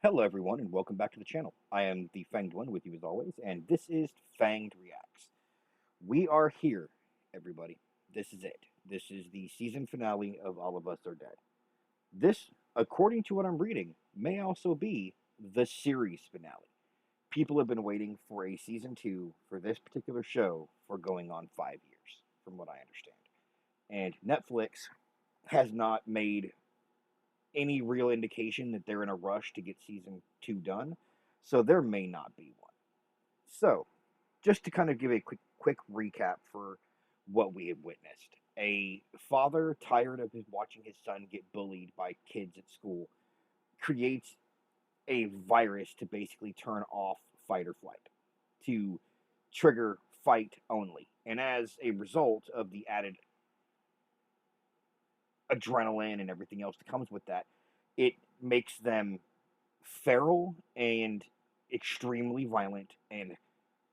Hello, everyone, and welcome back to the channel. I am the Fanged One with you as always, and this is Fanged Reacts. We are here, everybody. This is it. This is the season finale of All of Us Are Dead. This, according to what I'm reading, may also be the series finale. People have been waiting for a season 2 for this particular show for going on 5 years, from what I understand. And Netflix has not made any real indication that they're in a rush to get season 2 done, so there may not be one. So, just to kind of give a quick recap for what we have witnessed. A father tired of watching his son get bullied by kids at school creates a virus to basically turn off fight or flight, to trigger fight only. And as a result of the added adrenaline and everything else that comes with that, it makes them feral and extremely violent and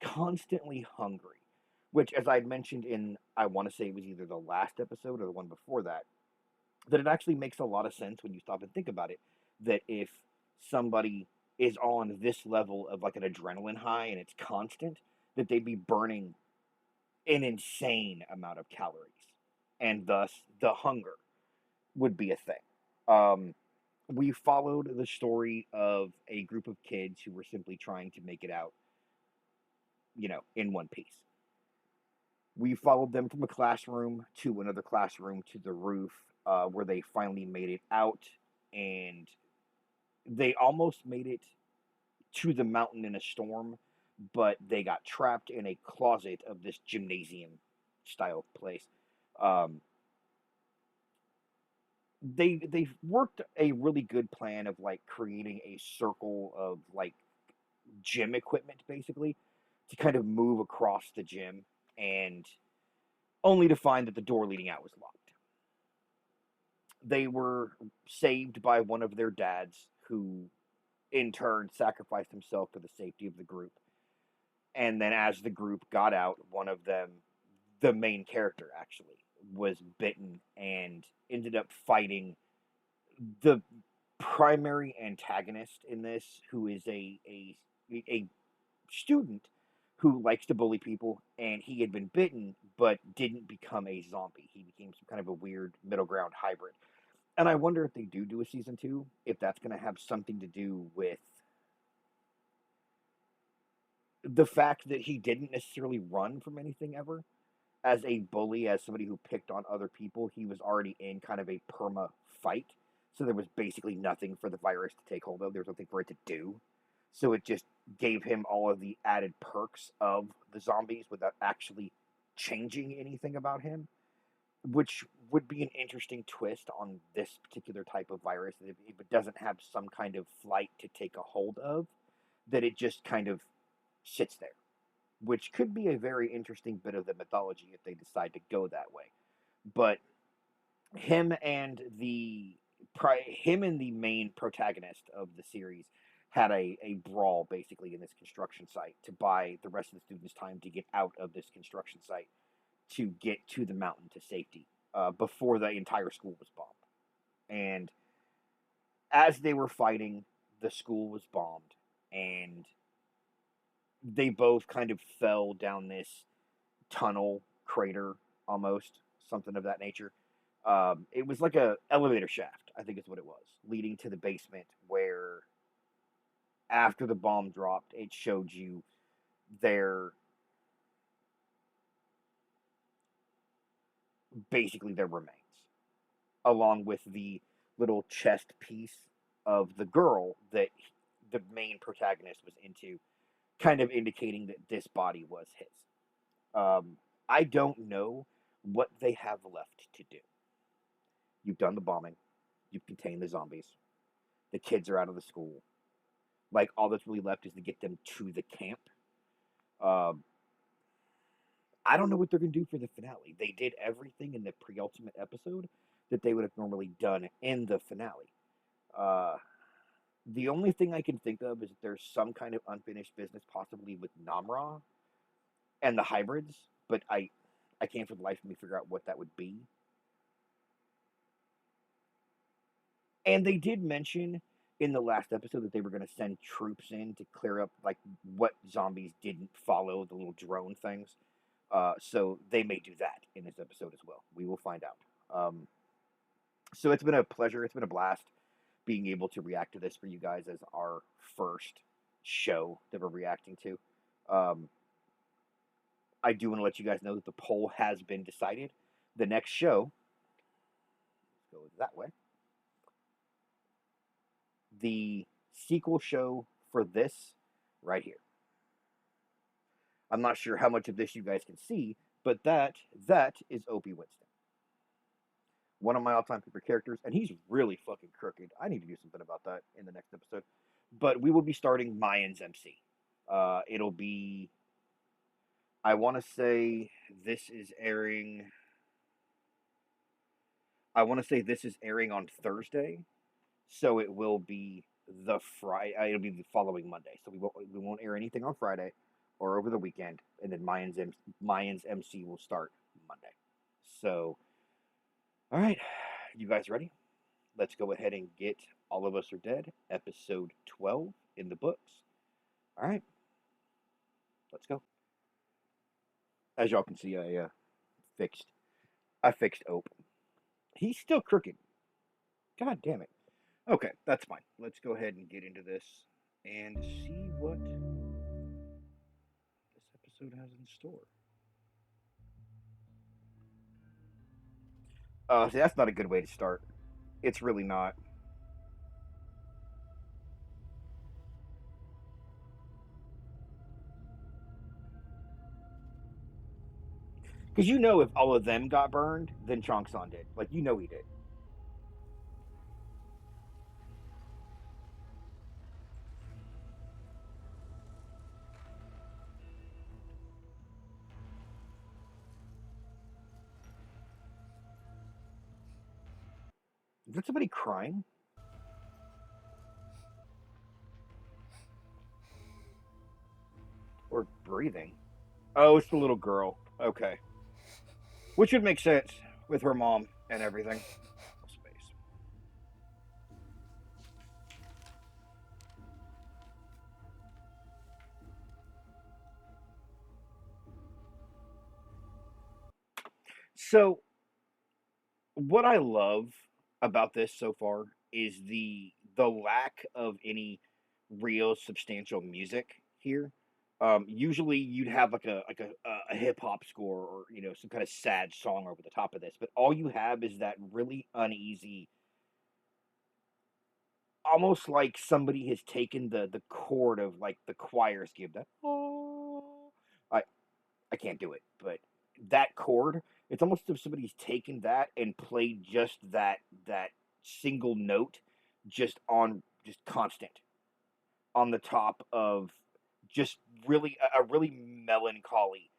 constantly hungry. Which, as I had mentioned in, I want to say it was either the last episode or the one before that, that it actually makes a lot of sense when you stop and think about it. That if somebody is on this level of like an adrenaline high and it's constant, that they'd be burning an insane amount of calories, and thus the hunger would be a thing. We followed the story of a group of kids who were simply trying to make it out, in one piece. We followed them from a classroom to another classroom to the roof, where they finally made it out, and they almost made it to the mountain in a storm, but they got trapped in a closet of this gymnasium style place. Um, they've worked a really good plan of like creating a circle of like gym equipment basically to kind of move across the gym, and only to find that the door leading out was locked. They were saved by one of their dads, who in turn sacrificed himself for the safety of the group. And then as the group got out, one of them, the main character actually, was bitten and ended up fighting the primary antagonist in this, who is a student who likes to bully people, and he had been bitten but didn't become a zombie. He became some kind of a weird middle ground hybrid. And I wonder if they do a season 2, if that's going to have something to do with the fact that he didn't necessarily run from anything ever. As a bully, as somebody who picked on other people, he was already in kind of a perma fight. So there was basically nothing for the virus to take hold of. There was nothing for it to do. So it just gave him all of the added perks of the zombies without actually changing anything about him, which would be an interesting twist on this particular type of virus. If it doesn't have some kind of flight to take a hold of, that it just kind of sits there, which could be a very interesting bit of the mythology if they decide to go that way. But him and the him and the main protagonist of the series had a brawl basically in this construction site to buy the rest of the students time to get out of this construction site to get to the mountain to safety, before the entire school was bombed. And as they were fighting, the school was bombed, and they both kind of fell down this tunnel crater, almost something of that nature. It was like a elevator shaft, I think is what it was, leading to the basement, where after the bomb dropped, it showed you their basically their remains, along with the little chest piece of the girl that the main protagonist was into, kind of indicating that this body was his. I don't know what they have left to do. You've done the bombing, you've contained the zombies, the kids are out of the school. Like, all that's really left is to get them to the camp. Um, I don't know what they're going to do for the finale. They did everything in the pre-ultimate episode that they would have normally done in the finale. Uh, the only thing I can think of is that there's some kind of unfinished business, possibly with Namra and the hybrids, but I can't for the life of me figure out what that would be. And they did mention in the last episode that they were going to send troops in to clear up like what zombies didn't follow, the little drone things. So they may do that in this episode as well. We will find out. So it's been a pleasure. It's been a blast being able to react to this for you guys as our first show that we're reacting to. I do want to let you guys know that the poll has been decided. The next show, let's go that way. The sequel show for this right here. I'm not sure how much of this you guys can see, but that is Opie Winston. One of my all-time favorite characters, and he's really fucking crooked. I need to do something about that in the next episode. But we will be starting Mayans MC. It'll be, I want to say this is airing, on Thursday, so it will be the Friday. It'll be the following Monday, so we won't air anything on Friday or over the weekend, and then Mayans MC will start Monday. So, all right, you guys ready? Let's go ahead and get All of Us Are Dead, episode 12 in the books. All right, let's go. As y'all can see, I fixed Ope. He's still crooked. God damn it. Okay, that's fine. Let's go ahead and get into this and see what this episode has in store. See, that's not a good way to start. It's really not. Because you know if all of them got burned, then Chongson did. Like, you know he did. Is that somebody crying? Or breathing? Oh, it's the little girl. Okay. Which would make sense with her mom and everything. Space. So, what I love about this so far is the lack of any real substantial music here. Usually you'd have like a hip hop score or some kind of sad song over the top of this, but all you have is that really uneasy, almost like somebody has taken the chord of like the choirs give that. Oh, I can't do it, but that chord, it's almost as if somebody's taken that and played just that single note just constant on the top of just really a really melancholy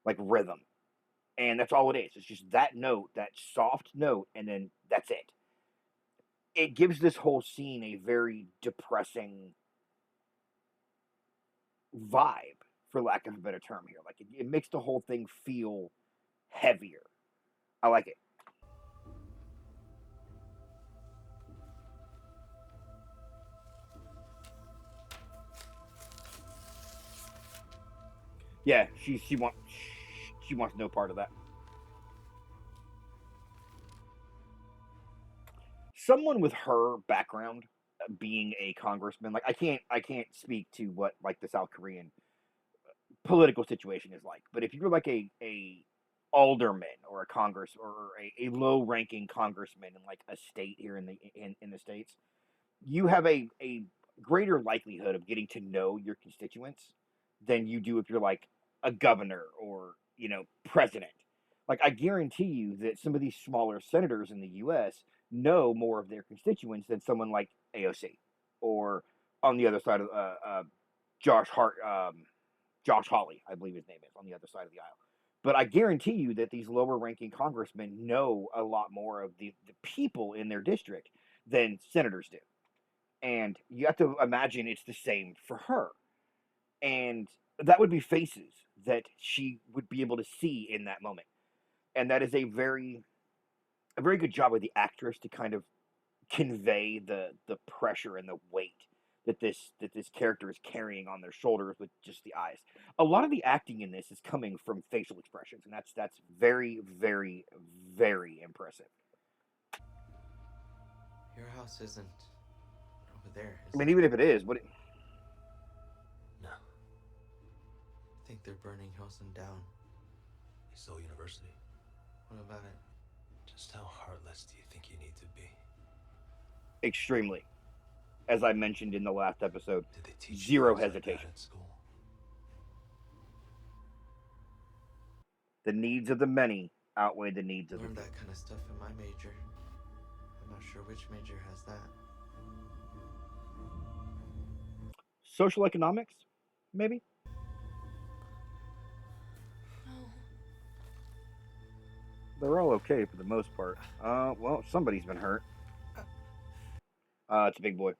like rhythm. And that's all it is. It's just that note, that soft note, and then that's it. It gives this whole scene a very depressing vibe, for lack of a better term here. Like it makes the whole thing feel heavier. I like it. Yeah, she wants no part of that. Someone with her background, being a congressman, like I can't speak to what like the South Korean political situation is like, but if you're like a alderman or a congress or a low ranking congressman in like a state here in the states, you have a greater likelihood of getting to know your constituents than you do if you're like a governor or president. Like I guarantee you that some of these smaller senators in the U.S. know more of their constituents than someone like AOC or on the other side of Josh Hart, Josh Hawley, I believe his name is, on the other side of the aisle. But I guarantee you that these lower ranking congressmen know a lot more of the people in their district than senators do. And you have to imagine it's the same for her. And that would be faces that she would be able to see in that moment. And that is a very good job of the actress to kind of convey the pressure and the weight that this character is carrying on their shoulders with just the eyes. A lot of the acting in this is coming from facial expressions, and that's very, very, very impressive. Your house isn't over there, I mean, even if it is, what? No. I think they're burning Houston down. Seoul University. What about it? Just how heartless do you think you need to be? Extremely. As I mentioned in the last episode, Did they teach zero you things hesitation. like that at school? The needs of the many outweigh the needs I of the learned few. that kind of stuff in my major. I'm not sure which major has that. Social economics, maybe? No. They're all okay for the most part. Well, somebody's been hurt. It's a big boy.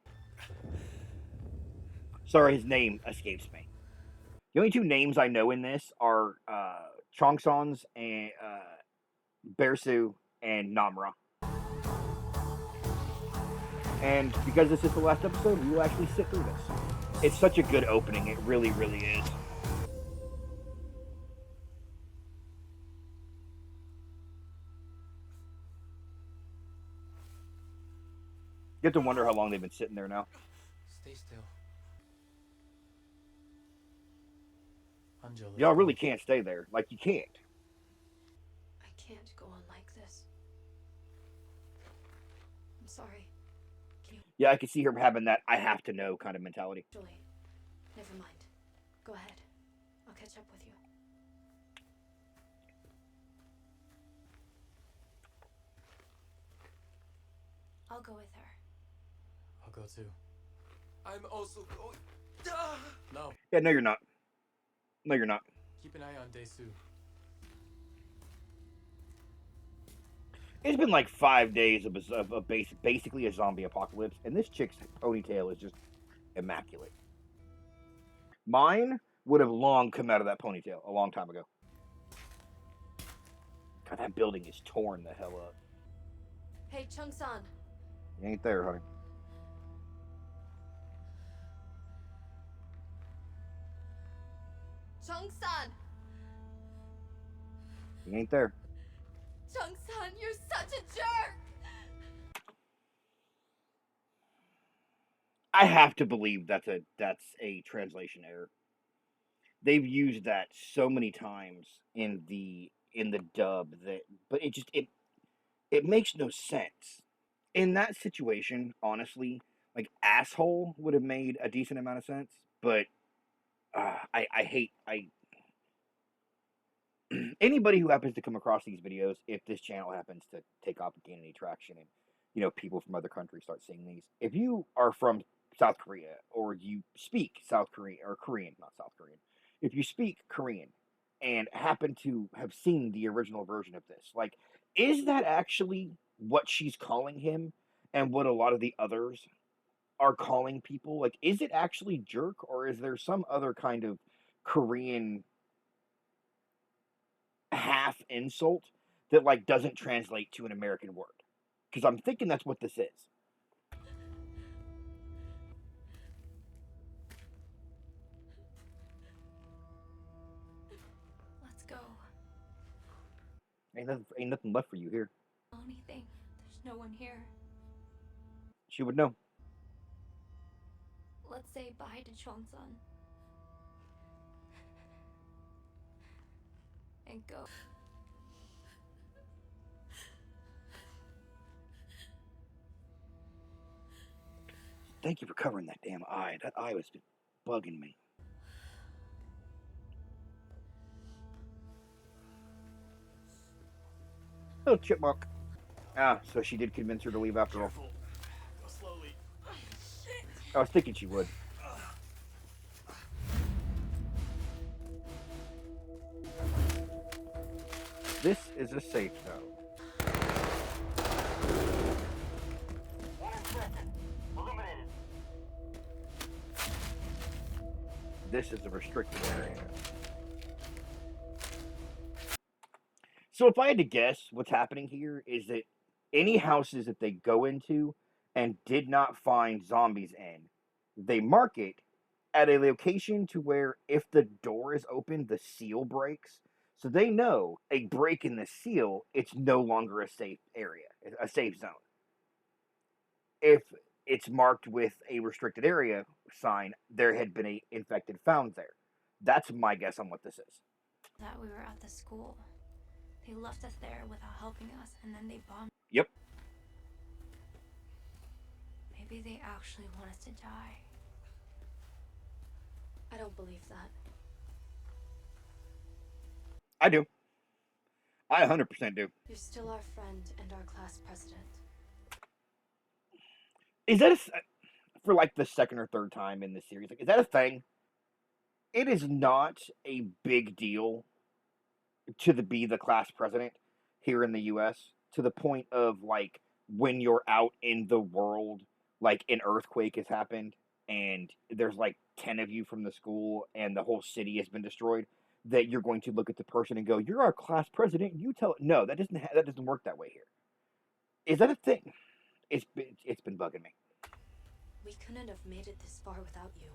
Sorry, his name escapes me. The only two names I know in this are Chongsons and Bersu and Namra. And because this is the last episode, we will actually sit through this. It's such a good opening. It really, really is. You have to wonder how long they've been sitting there now. Stay still. Angela. Y'all really can't stay there. Like, you can't. I can't go on like this. I'm sorry. Can you Yeah, I can see her having that I have to know kind of mentality. actually? Never mind. Go ahead. I'll catch up with you. I'll go with her. I'll go too. I'm also going. Ah! No. Yeah, no, you're not. No, you're not. Keep an eye on Daesu. It's been like 5 days of basically a zombie apocalypse, and this chick's ponytail is just immaculate. Mine would have long come out of that ponytail a long time ago. God, that building is torn the hell up. Hey, Chung-san. You ain't there, honey. Chung-san! You ain't there. Chung-san, you're such a jerk! I have to believe that's a translation error. They've used that so many times in the dub but it makes no sense. In that situation, honestly, like asshole would have made a decent amount of sense, but I hate anybody who happens to come across these videos, if this channel happens to take off and gain any traction, and people from other countries start seeing these. If you are from South Korea, or you speak South Korean or Korean, not South Korean, if you speak Korean and happen to have seen the original version of this, like, is that actually what she's calling him, and what a lot of the others are calling people? Like, is it actually jerk, or is there some other kind of Korean half insult that like doesn't translate to an American word? Because I'm thinking that's what this is. Let's go. Ain't nothing left for you here. Anything. There's no one here. She would know. Let's say bye to Chong-san. And go. Thank you for covering that damn eye. That eye was just bugging me. Little chipmunk. Ah, so she did convince her to leave after all. Go slowly. I was thinking she would. This is a safe zone. This is a restricted area. So if I had to guess, what's happening here is that any houses that they go into and did not find zombies in, they mark it at a location to where if the door is open, the seal breaks. So they know a break in the seal, it's no longer a safe area, a safe zone. If it's marked with a restricted area sign, there had been a infected found there. That's my guess on what this is. That we were at the school. They left us there without helping us, and then they bombed. Yep. Maybe they actually want us to die. I don't believe that. I do. I 100% do. You're still our friend and our class president. Is that for like the second or third time in this series? Like, is that a thing? It is not a big deal to be the class president here in the U.S. to the point of like when you're out in the world, like an earthquake has happened and there's like 10 of you from the school and the whole city has been destroyed, that you're going to look at the person and go, "You're our class president." You tell it. No, that doesn't work that way here. Is that a thing? It's been bugging me. We couldn't have made it this far without you.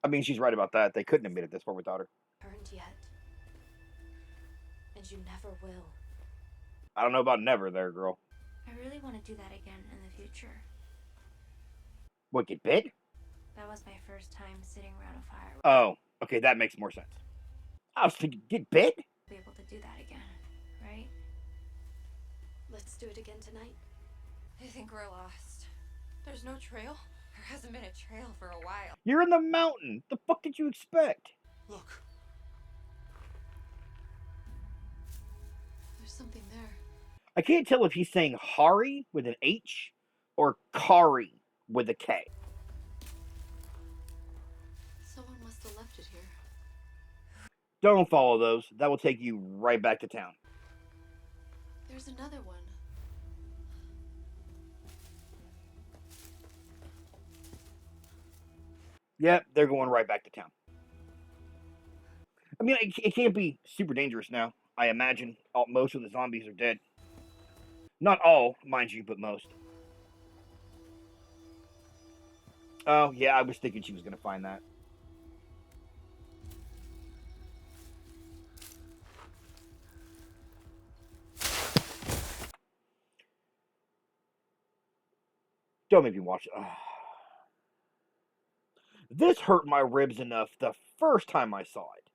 I mean, she's right about that. They couldn't have made it this far without her. Turned yet. And you never will. I don't know about never there, girl. I really want to do that again in the future. What, get bit? That was my first time sitting around a fire. Oh, okay, that makes more sense. I was thinking, get bit? Be able to do that again, right? Let's do it again tonight. I think we're lost. There's no trail. There hasn't been a trail for a while. You're in the mountain. The fuck did you expect? Look. There's something there. I can't tell if he's saying Hari with an H or Kari with a K. Someone must have left it here. Don't follow those. That will take you right back to town. There's another one. Yep, they're going right back to town. I mean, it can't be super dangerous now. I imagine most of the zombies are dead. Not all, mind you, but most. Oh, yeah, I was thinking she was going to find that. Don't make me watch it. This hurt my ribs enough the first time I saw it.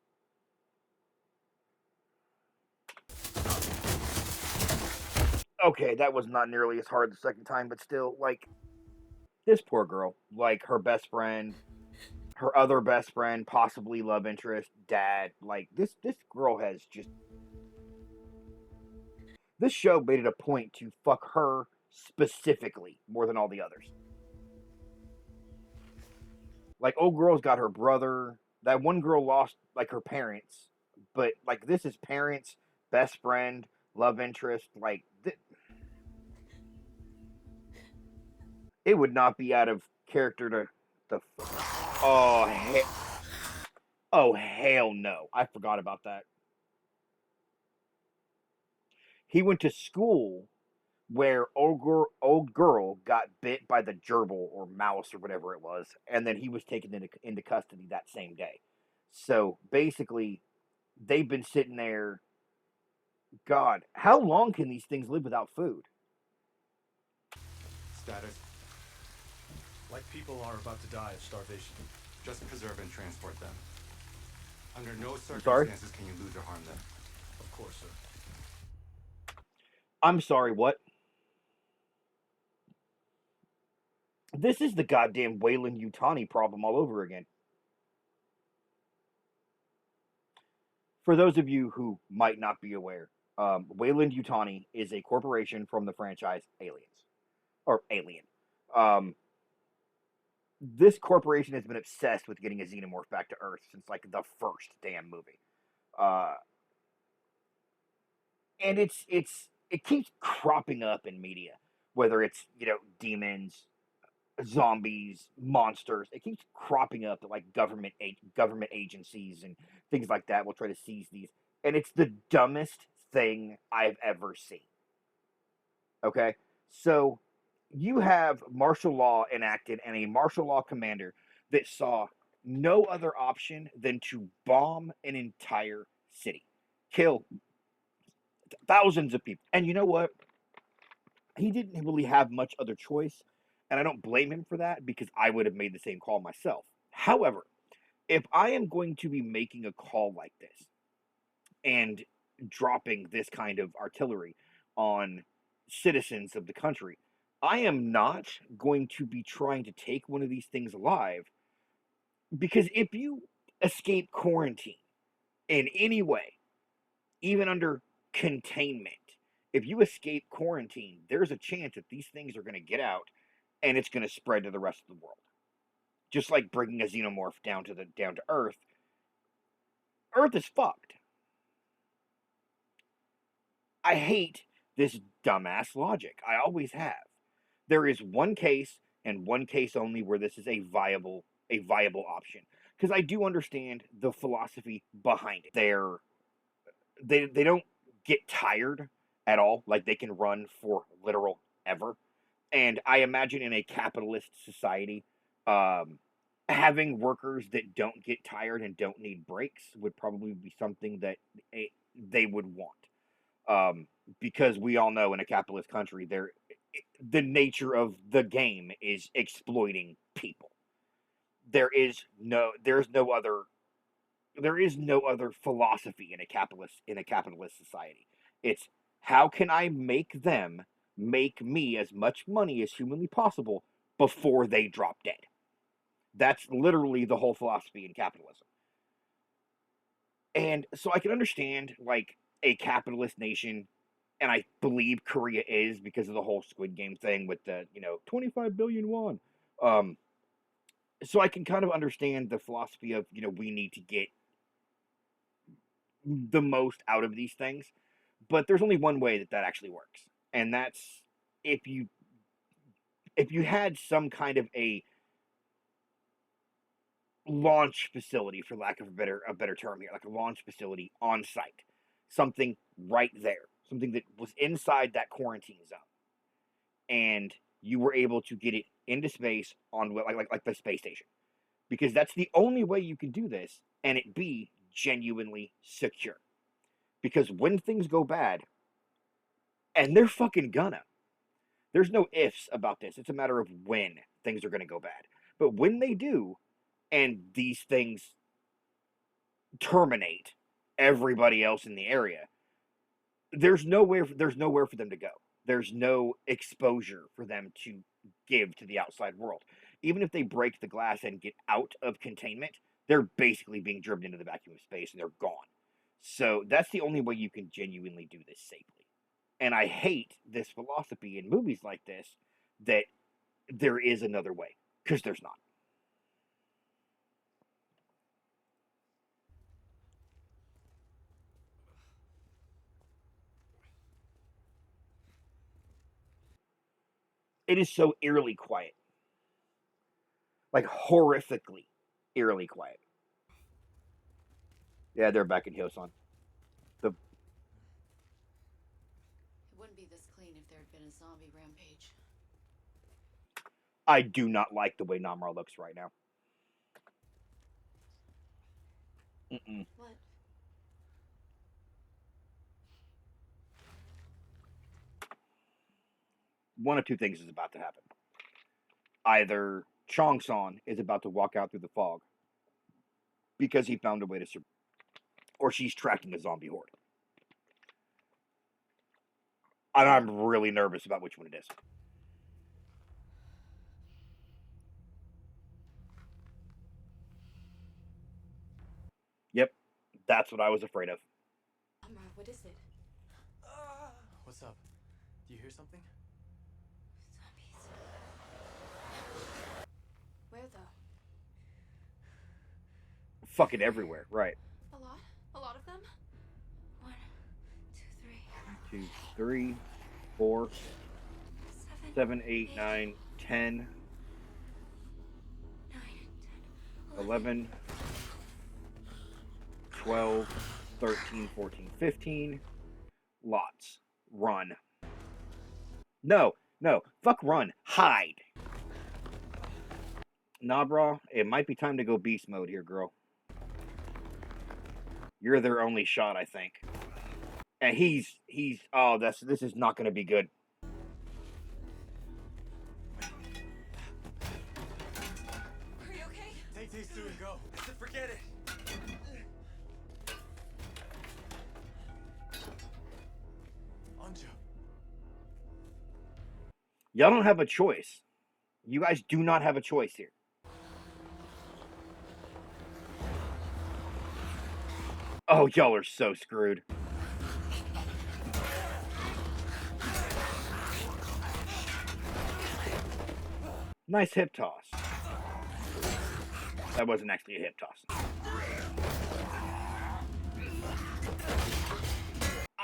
Okay, that was not nearly as hard the second time, but still, like, this poor girl, like, her best friend, her other best friend, possibly love interest, dad, like, this girl has just... This show made it a point to fuck her specifically more than all the others. Like, old girl's got her brother. That one girl lost, like, her parents. But, like, this is parents, best friend, love interest. Like, it would not be out of character to oh, hell no. I forgot about that. He went to school where old girl got bit by the gerbil or mouse or whatever it was, and then he was taken into custody that same day. So basically, they've been sitting there. God, how long can these things live without food? Status. Like people are about to die of starvation. Just preserve and transport them. Under no Sorry? circumstances can you lose or harm them. Of course, sir. I'm sorry, what? This is the goddamn Wayland Yutani problem all over again. For those of you who might not be aware, Wayland Yutani is a corporation from the franchise Aliens. Or Alien. This corporation has been obsessed with getting a xenomorph back to Earth since, like, the first damn movie. And it keeps cropping up in media. Whether it's, demons, zombies, monsters. It keeps cropping up that, like, government agencies and things like that will try to seize these. And it's the dumbest thing I've ever seen. Okay? So, you have martial law enacted and a martial law commander that saw no other option than to bomb an entire city, kill thousands of people. And you know what? He didn't really have much other choice, and I don't blame him for that because I would have made the same call myself. However, if I am going to be making a call like this and dropping this kind of artillery on citizens of the country, I am not going to be trying to take one of these things alive, because if you escape quarantine in any way, even under containment, if you escape quarantine, there's a chance that these things are going to get out and it's going to spread to the rest of the world. Just like bringing a xenomorph down to Earth. Earth is fucked. I hate this dumbass logic. I always have. There is one case and one case only where this is a viable option, because I do understand the philosophy behind it. They don't get tired at all. Like, they can run for literal ever. And I imagine in a capitalist society, having workers that don't get tired and don't need breaks would probably be something that they would want. Because we all know in a capitalist country, the nature of the game is exploiting people. There is no other philosophy in a capitalist society. It's, how can I make them make me as much money as humanly possible before they drop dead? That's literally the whole philosophy in capitalism. And so I can understand, like, a capitalist nation, and I believe Korea is, because of the whole Squid Game thing with the 25 billion won. So I can kind of understand the philosophy of, we need to get the most out of these things, but there's only one way that actually works, and that's if you had some kind of a launch facility, for lack of a better term here, like a launch facility on site, something right there, something that was inside that quarantine zone, and you were able to get it into space on like the space station, because that's the only way you can do this and it be genuinely secure. Because when things go bad, and they're fucking gonna, there's no ifs about this. It's a matter of when things are gonna go bad. But when they do, and these things terminate everybody else in the area, there's nowhere for them to go. There's no exposure for them to give to the outside world. Even if they break the glass and get out of containment, they're basically being driven into the vacuum of space and they're gone. So that's the only way you can genuinely do this safely. And I hate this philosophy in movies like this, that there is another way, because there's not. It is so eerily quiet. Like, horrifically eerily quiet. Yeah, they're back in Hyosan. It wouldn't be this clean if there had been a zombie rampage. I do not like the way Namra looks right now. What? One of two things is about to happen. Either Chong-san is about to walk out through the fog because he found a way to survive, or she's tracking a zombie horde. And I'm really nervous about which one it is. Yep, that's what I was afraid of. Amra, what is it? What's up? Do you hear something? Zombies. Where though? Fucking everywhere, right. A lot? A lot of them? 1, 2, 3, 2, 3, 4, 7, 7, 8, 9, 10, 9, 10, 11, 12, 13, 14, 15. Lots. Run. No, No, fuck run. Hide. Nah, bro, it might be time to go beast mode here, girl. You're their only shot, I think. And oh, this is not going to be good. Are you okay? Take these two and go. Forget it. Anja. Y'all don't have a choice. You guys do not have a choice here. Oh, y'all are so screwed. Nice hip toss. That wasn't actually a hip toss.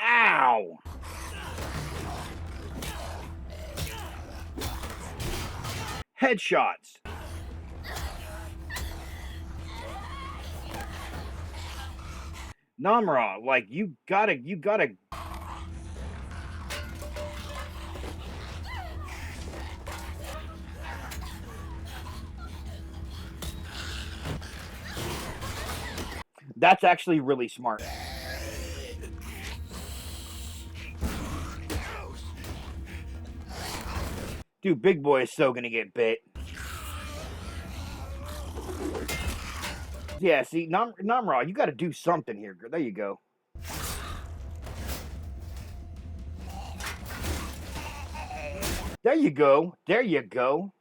Ow! Headshots. Namra, like, you gotta. That's actually really smart. Dude, Big Boy is so gonna get bit. Yeah, see, Namra, you gotta do something here. There you go. There you go. There you go.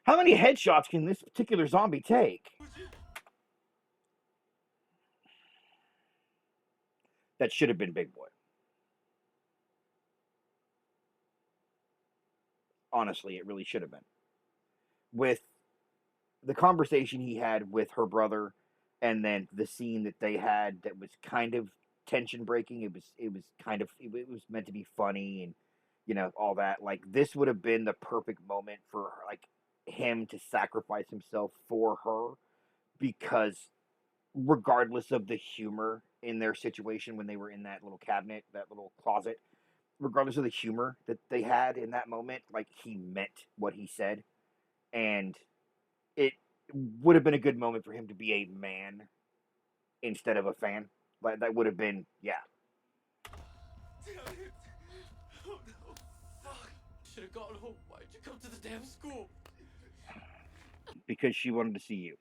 How many headshots can this particular zombie take? That should have been Big Boy. Honestly, it really should have been. With the conversation he had with her brother, and then the scene that they had that was kind of tension breaking. It was kind of it was meant to be funny and all that. Like, this would have been the perfect moment for like him to sacrifice himself for her, because regardless of the humor in their situation when they were in that little cabinet, that little closet, regardless of the humor that they had in that moment, like, he meant what he said. And it would have been a good moment for him to be a man instead of a fan. Like, that would have been, yeah. Damn it. Oh no. Fuck. Should have gone home. Why'd you come to the damn school? Because she wanted to see you.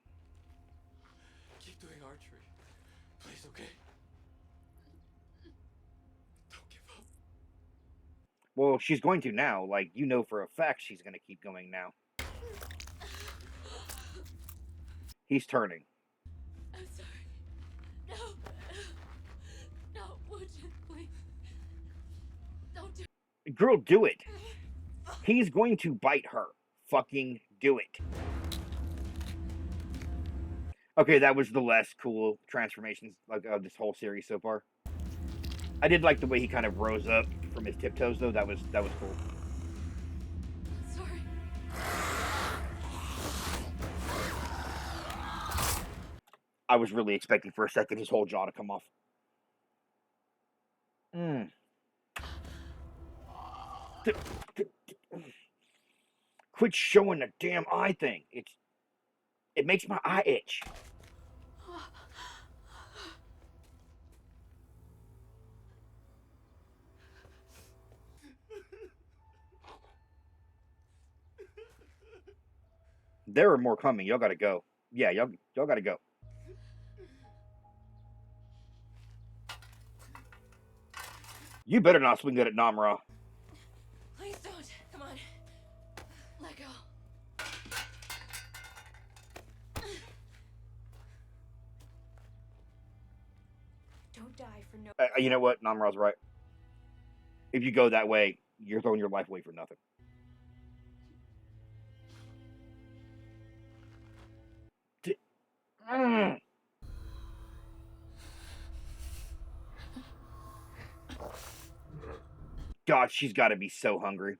Keep doing archery. Please, okay? Don't give up. Well, she's going to now. Like, for a fact she's going to keep going now. He's turning. I'm sorry. No. No, would you please? Don't do it. Girl, do it. He's going to bite her. Fucking do it. Okay, that was the less cool transformations of this whole series so far. I did like the way he kind of rose up from his tiptoes, though. That was cool. Sorry. I was really expecting for a second his whole jaw to come off. Quit showing the damn eye thing. It makes my eye itch. There are more coming. Y'all gotta go. Yeah, y'all gotta go. You better not swing that at Namra. Please don't. Come on. Let go. Don't die for no. You know what? Namra's right. If you go that way, you're throwing your life away for nothing. God, she's got to be so hungry.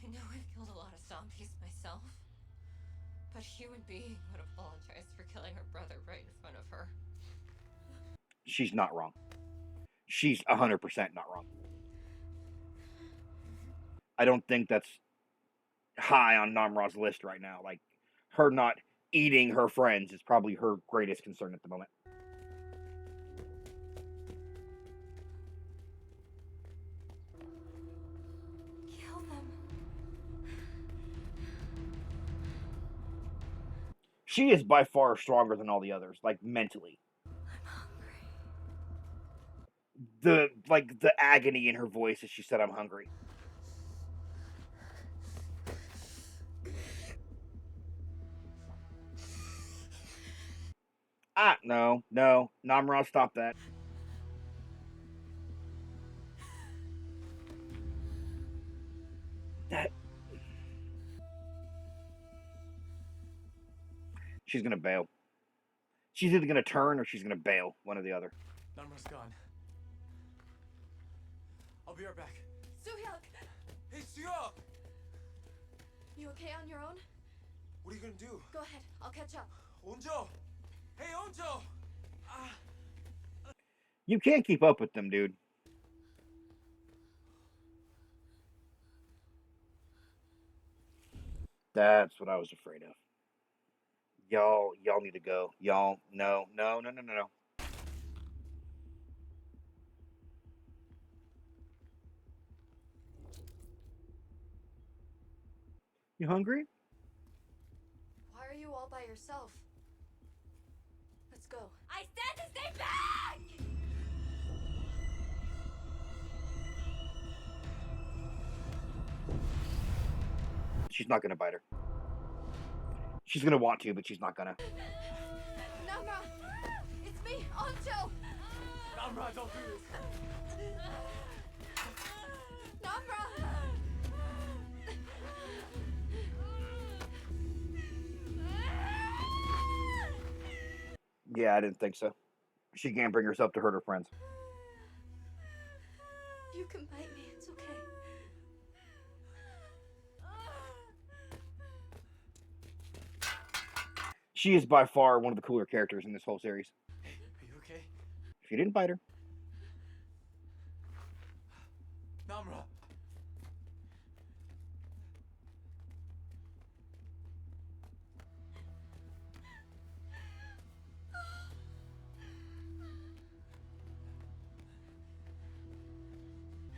I know I've killed a lot of zombies myself, but a human being would apologize for killing her brother right in front of her. She's not wrong. She's 100% not wrong. I don't think that's high on Namra's list right now. Like, her not eating her friends is probably her greatest concern at the moment. Kill them. She is by far stronger than all the others, like mentally. I'm hungry. The agony in her voice as she said, "I'm hungry." No, Namra, stop that. She's gonna bail. She's either gonna turn or she's gonna bail. One or the other. Namra's gone. I'll be right back. Soo-hyuk! Hey, Soo-hyuk! You okay on your own? What are you gonna do? Go ahead, I'll catch up. Onjo! Hey, Onjo! You can't keep up with them, dude. That's what I was afraid of. Y'all need to go. Y'all, no. You hungry? Why are you all by yourself? Let's go. I said to stay back! She's not gonna bite her. She's gonna want to, but she's not gonna. Namra! It's me, Onjo! Namra, don't do this! Namra! Yeah, I didn't think so. She can't bring herself to hurt her friends. You can bite me, it's okay. She is by far one of the cooler characters in this whole series. Hey, are you okay? She didn't bite her. Namra!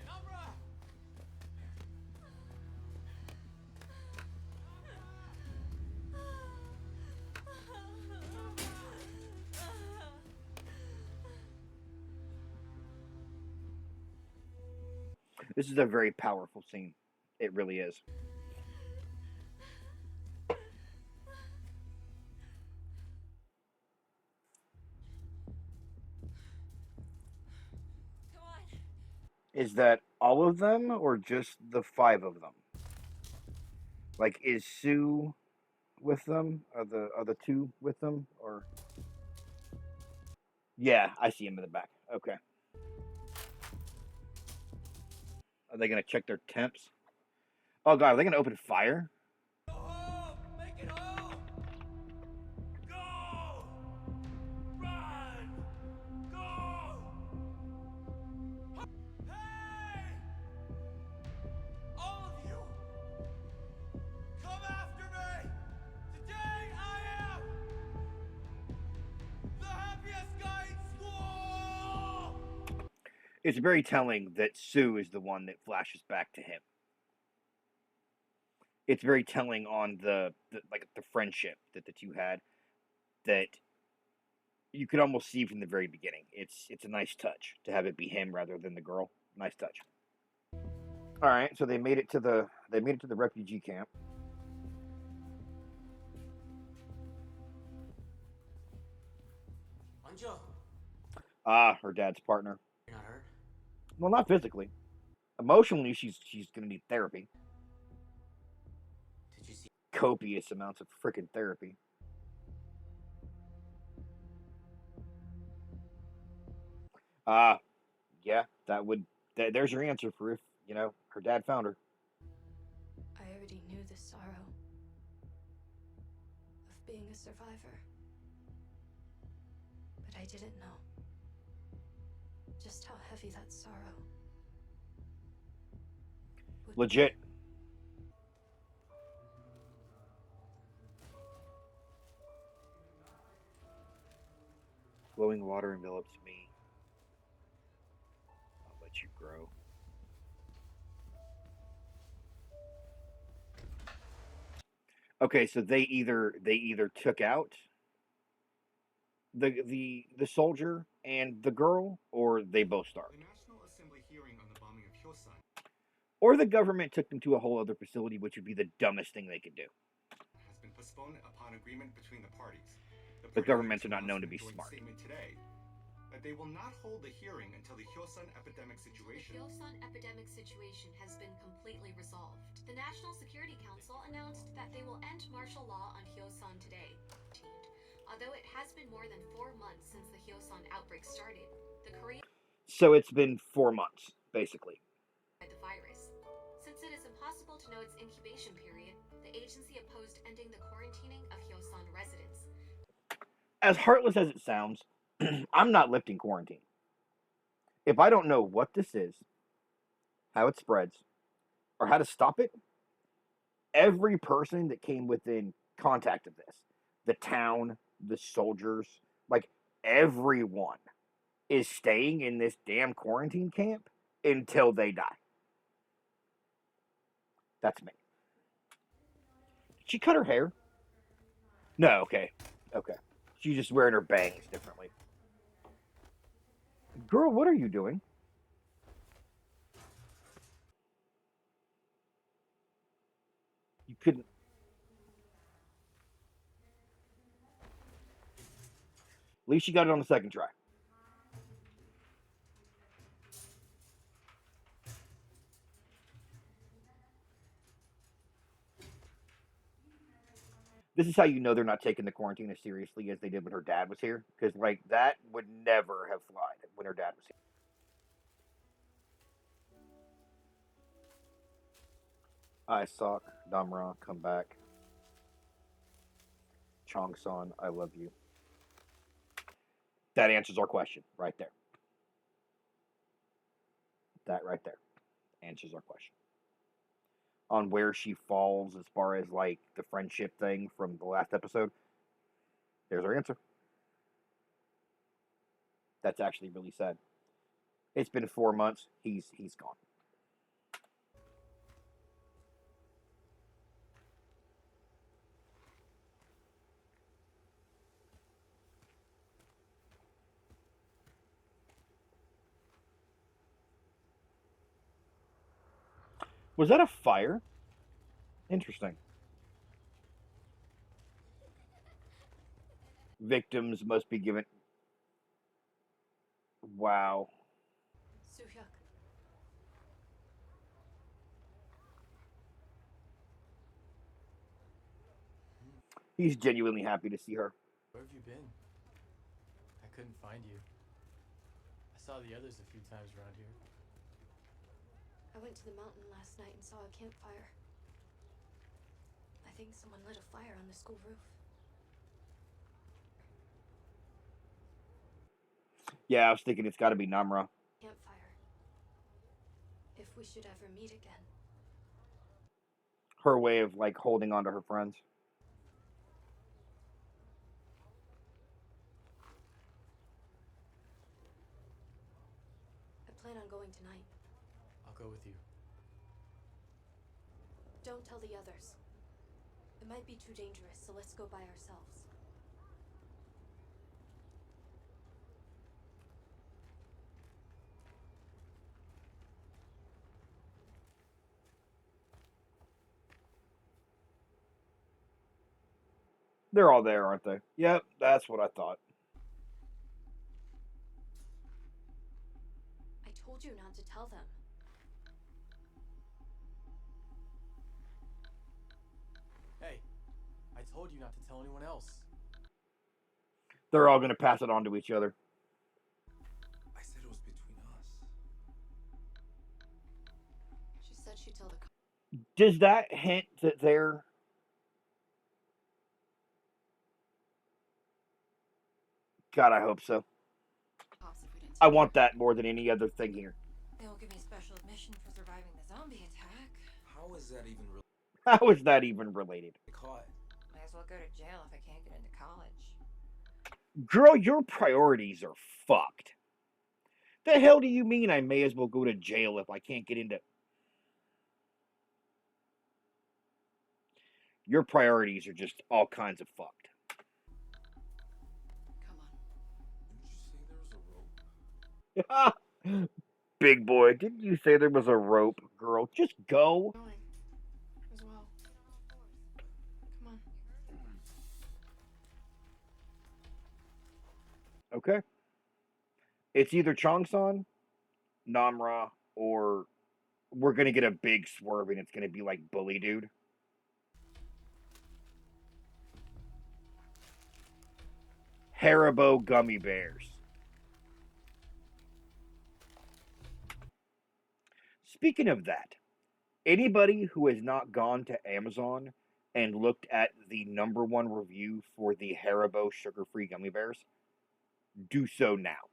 Namra! This is a very powerful scene. It really is. Come on. Is that all of them or just the 5 of them? Like, is Sue with them? Are the 2 with them? Or yeah, I see him in the back. Okay. Are they gonna check their temps? Oh god, are they gonna open fire? Go home! Make it home! Go! Run! Go! Hey! All of you! Come after me! Today I am the happiest guy in school! It's very telling that Sue is the one that flashes back to him. It's very telling on the friendship that the two had, that you could almost see from the very beginning. It's a nice touch to have it be him rather than the girl. Nice touch. All right, so they made it to the refugee camp. Anjo, Ah, her dad's partner. you're not hurt? Well, not physically. Emotionally, she's gonna need therapy. Did you see? Copious amounts of freaking therapy. Yeah, that would. There's your answer for you know, her dad found her. I already knew the sorrow of being a survivor. But I didn't know just how heavy that sorrow would Legit. Glowing water envelops me. I'll let you grow. Okay, so they either took out the soldier and the girl, or they both starved. The National Assembly hearing on the bombing of Hyosan Or the government took them to a whole other facility, which would be the dumbest thing they could do. has been postponed upon agreement between the parties. The party governments are leaders not known to announced be in a joint smart. statement today that they will not hold the hearing until the Hyosan epidemic situation. The Hyosan epidemic situation has been completely resolved. The National Security Council announced that they will end martial law on Hyosan today. Although it has been more than 4 months since the Hyosan outbreak started, the Korean So it's been 4 months, basically. the virus. Since it is impossible to know its incubation period, the agency opposed ending the quarantining of Hyosan residents. As heartless as it sounds, I'm not lifting quarantine. If I don't know what this is, how it spreads, or how to stop it, every person that came within contact of this, the town, the soldiers, like everyone is staying in this damn quarantine camp until they die. That's me. Did she cut her hair? No, okay. Okay. She's just wearing her bangs differently. Girl, what are you doing? You couldn't. At least you got it on the second try. This is how you know they're not taking the quarantine as seriously as they did when her dad was here. Because, like, that would never have flied when her dad was here. I suck. Damra, come back. Chong-san, I love you. That answers our question right there. That right there answers our question. On where she falls as far as, like, the friendship thing from the last episode, there's our answer. That's actually really sad. It's been 4 months. He's gone. Was that a fire? Interesting. Victims must be given. Wow. Suhyuk. He's genuinely happy to see her. Where have you been? I couldn't find you. I saw the others a few times around here. I went to the mountain last night and saw a campfire. I think someone lit a fire on the school roof. Yeah, I was thinking it's got to be Namra. Campfire. If we should ever meet again. Her way of, like, holding on to her friends. I plan on going tonight. I'll go with you. Don't tell the others. It might be too dangerous, so let's go by ourselves. They're all there, aren't they? Yep, that's what I thought. I told you not to tell them. Hey, I told you not to tell anyone else. They're all going to pass it on to each other. I said it was between us. Does that hint that they're... God, I hope so. Cops if we didn't I take want care. that more than any other thing here. They won't give me a special admission for surviving the zombie attack. How is that even How is that even related? caught? Might as well go to jail if I can't get into college. Girl, your priorities are fucked. The hell do you mean I may as well go to jail if I can't get into... Your priorities are just all kinds of fucked. Come on. Didn't you say there was a rope? Big boy, didn't you say there was a rope, girl? Just go. Going as well. Come on. Okay. It's either Chongsan, Namra, or we're gonna get a big swerve and it's gonna be like Bully Dude. Haribo gummy bears. Speaking of that, anybody who has not gone to Amazon and looked at the #1 review for the Haribo sugar-free gummy bears, do so now.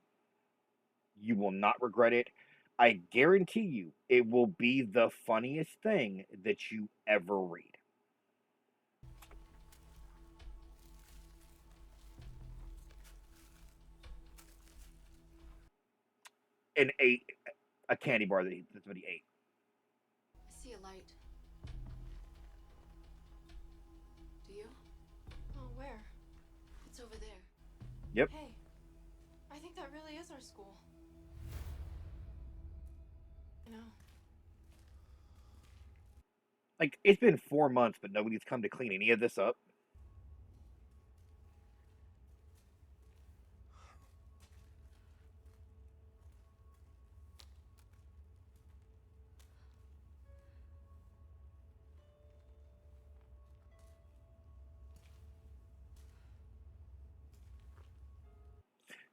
You will not regret it. I guarantee you it will be the funniest thing that you ever read. An 8, a candy bar that somebody ate. I see a light. Do you? Oh, where? It's over there. Yep. Hey, I think that really is our school. I know. Like, it's been 4 months, but nobody's come to clean any of this up.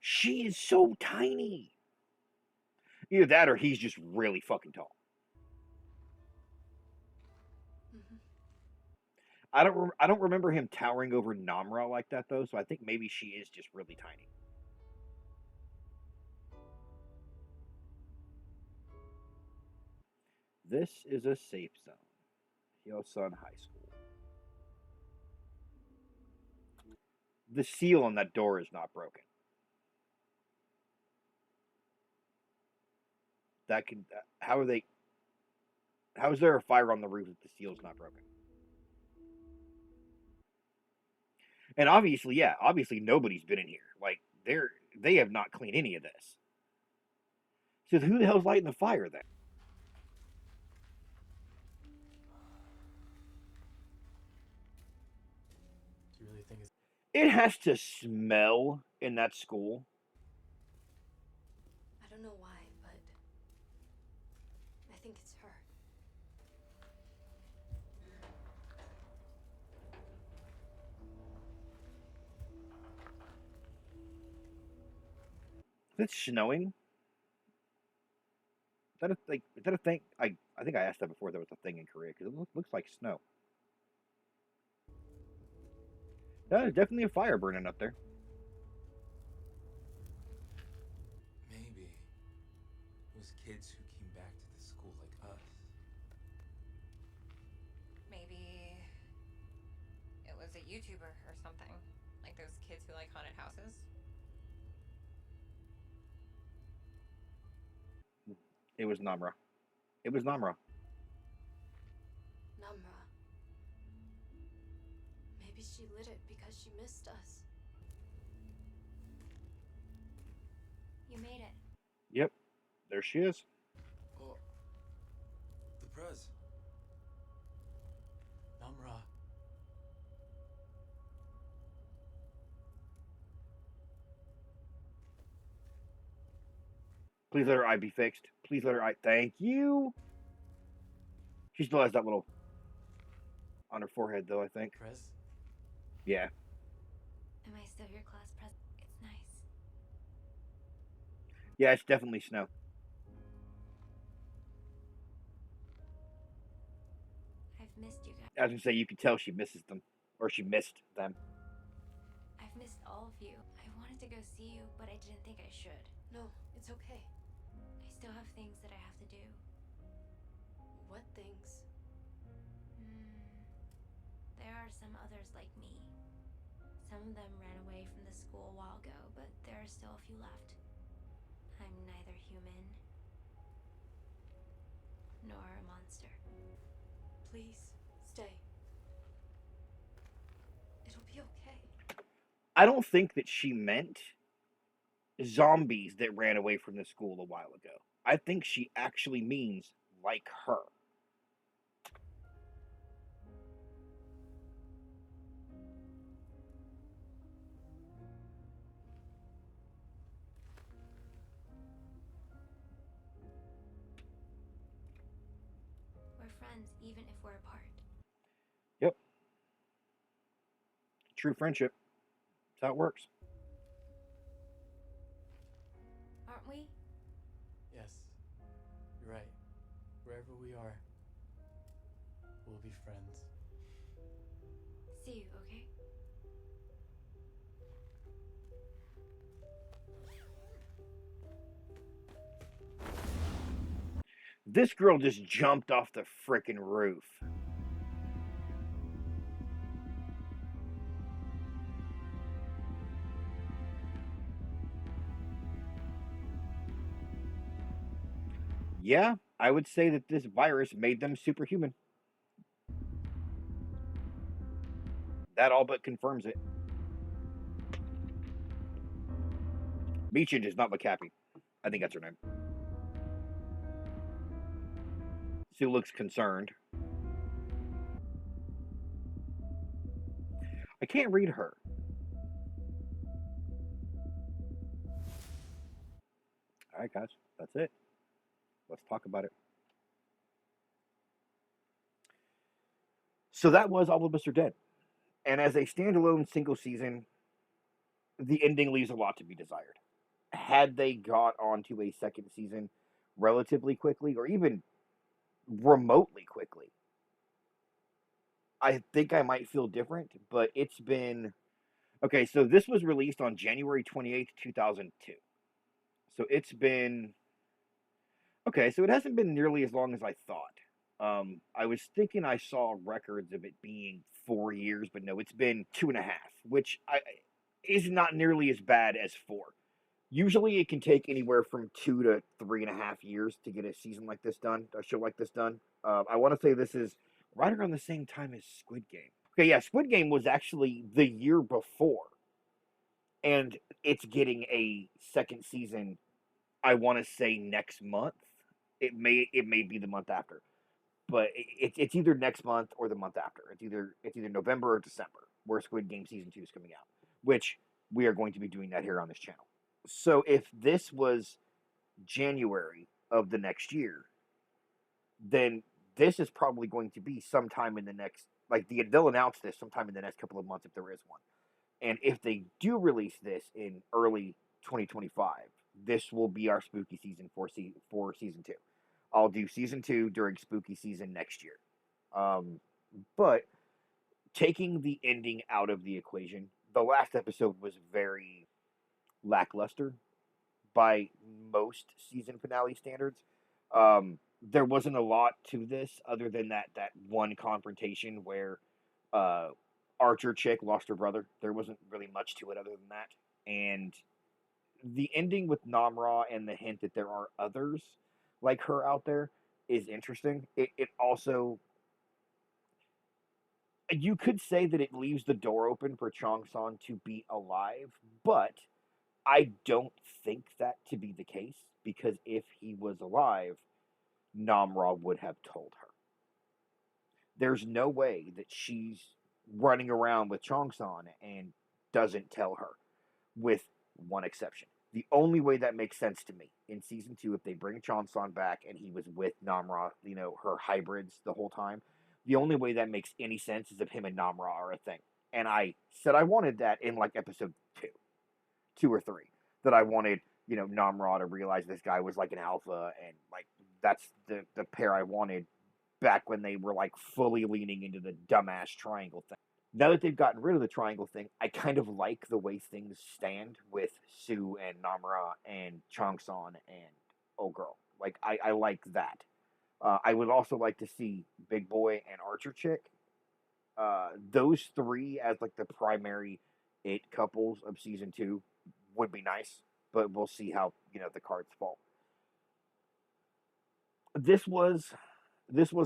She is so tiny. Either that or he's just really fucking tall. Mm-hmm. I don't remember him towering over Namra like that though, so I think maybe she is just really tiny. This is a safe zone. Hyosun High School. The seal on that door is not broken. That can... how are they... how is there a fire on the roof if the seal's not broken? And obviously, yeah, obviously nobody's been in here. Like, they have not cleaned any of this. So who the hell's lighting the fire then? Do you really think it's... It has to smell in that school. I don't know why, but I think it's her. Is it snowing? Is that a like? Is that a thing? I think I asked that before. There was a thing in Korea because it looks like snow. There's definitely a fire burning up there. Maybe it was kids who came back to the school like us. Maybe it was a YouTuber or something. Like those kids who like haunted houses. It was Namra. It was Namra. Namra. Maybe she lit it because she missed us. You made it. Yep, there she is. Oh, the prez. Namra. Please let her eye be fixed. Please let her eye. Thank you. She still has that little on her forehead, though. I think. Prez. Yeah. Am I still your class president? It's nice. Yeah, it's definitely snow. I was gonna say, you could tell she misses them, or she missed them. I've missed all of you. I wanted to go see you, but I didn't think I should. No, it's okay. I still have things that I have to do. What things? There are some others like me. Some of them ran away from the school a while ago, but there are still a few left. I'm neither human nor a monster. Please, stay. It'll be okay. I don't think that she meant zombies that ran away from the school a while ago. I think she actually means like her. We're friends even if we're apart. Yep. True friendship. That's how it works. Aren't we? Yes, you're right. Wherever we are, we'll be friends. See you, okay? This girl just jumped off the frickin' roof. Yeah, I would say that this virus made them superhuman. That all but confirms it. Meechin does not look happy. I think that's her name. Sue looks concerned. I can't read her. Alright, guys. That's it. Let's talk about it. So that was All of Us Are Dead. And as a standalone single season, the ending leaves a lot to be desired. Had they got onto a second season relatively quickly, or even remotely quickly, I think I might feel different, but it's been... Okay, so this was released on January 28th, 2002. So it's been... Okay, so it hasn't been nearly as long as I thought. I was thinking I saw records of it being 4 years, but no, it's been 2.5, which is not nearly as bad as 4. Usually it can take anywhere from 2 to 3.5 years to get a season like this done, a show like this done. I want to say this is right around the same time as Squid Game. Okay, yeah, Squid Game was actually the year before, and it's getting a second season. I want to say next month. It may be the month after, but it's either next month or the month after. It's either November or December where Squid Game season 2 is coming out, which we are going to be doing that here on this channel. So if this was January of the next year, then this is probably going to be sometime in the next, like they'll announce this sometime in the next couple of months if there is one. And if they do release this in early 2025, this will be our spooky season for season 2. I'll do season 2 during spooky season next year. But taking the ending out of the equation, the last episode was very lackluster by most season finale standards. There wasn't a lot to this other than that one confrontation where Archer chick lost her brother. There wasn't really much to it other than that. And the ending with Namra and the hint that there are others like her out there is interesting. It also, you could say that it leaves the door open for Chong San to be alive, but I don't think that to be the case, because if he was alive, Namra would have told her. There's no way that she's running around with Chong San and doesn't tell her, with one exception. The only way that makes sense to me in season 2, if they bring Chong San back and he was with Namra, her hybrids the whole time, the only way that makes any sense is if him and Namra are a thing. And I said I wanted that in like episode 2 or 3, that I wanted, Namra to realize this guy was like an alpha, and like that's the pair I wanted back when they were like fully leaning into the dumbass triangle thing. Now that they've gotten rid of the triangle thing, I kind of like the way things stand with Sue and Namra and Changsan and Oh Girl. Like, I like that. I would also like to see Big Boy and Archer Chick. Those three as like the primary it couples of season 2 would be nice, but we'll see how the cards fall. This was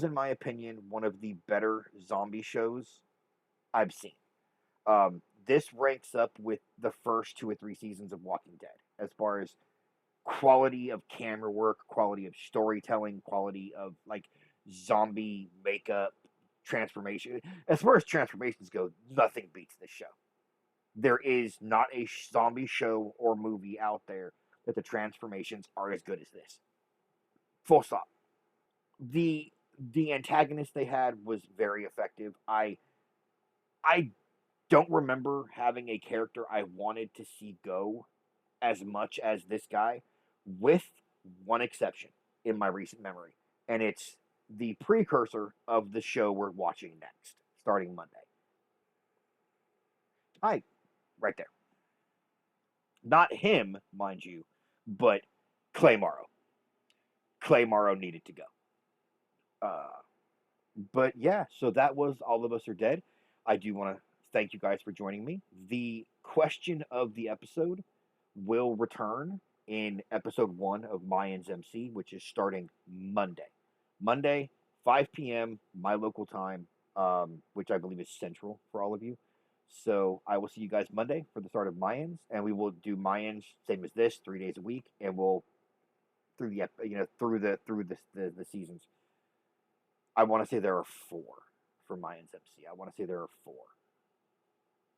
in my opinion one of the better zombie shows I've seen. This ranks up with the first 2 or 3 seasons of Walking Dead as far as quality of camera work, quality of storytelling, quality of like zombie makeup, transformation. As far as transformations go, nothing beats this show. There is not a zombie show or movie out there that the transformations are as good as this. Full stop. The antagonist they had was very effective. I don't remember having a character I wanted to see go as much as this guy, with one exception in my recent memory, and it's the precursor of the show we're watching next, starting Monday. Right there. Not him, mind you, but Clay Morrow. Clay Morrow needed to go. But yeah, so that was All of Us Are Dead. I do want to thank you guys for joining me. The question of the episode will return in episode 1 of Mayans MC, which is starting Monday. Monday, 5 p.m., my local time, which I believe is central for all of you. So I will see you guys Monday for the start of Mayans, and we will do Mayans same as this, 3 days a week, and we'll through the seasons. I want to say there are 4 for Mayans MC. I want to say there are 4.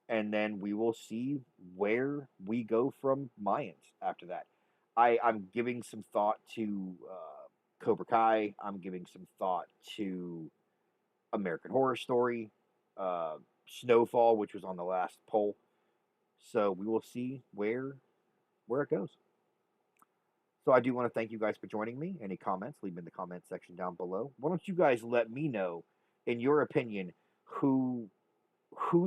And then we will see where we go from Mayans after that. I'm giving some thought to Cobra Kai. I'm giving some thought to American Horror Story, Snowfall, which was on the last poll. So we will see where it goes. So I do want to thank you guys for joining me. Any comments, leave them in the comments section down below. Why don't you guys let me know, in your opinion, who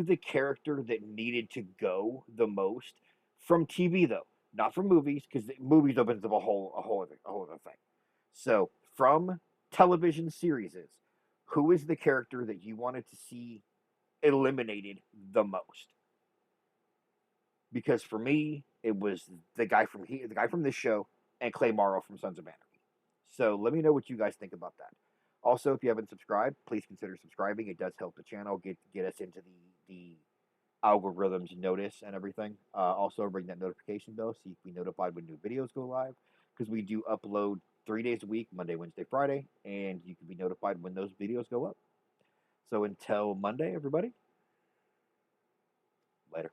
the character that needed to go the most from TV, though, not from movies, because movies opens up a whole other thing. So from television series, who is the character that you wanted to see eliminated the most? Because for me, it was the guy from this show, and Clay Morrow from Sons of Anarchy. So let me know what you guys think about that. Also, if you haven't subscribed, please consider subscribing. It does help the channel get us into the algorithms notice and everything. Also, ring that notification bell so you can be notified when new videos go live, because we do upload 3 days a week, Monday, Wednesday, Friday, and you can be notified when those videos go up. So until Monday, everybody, later.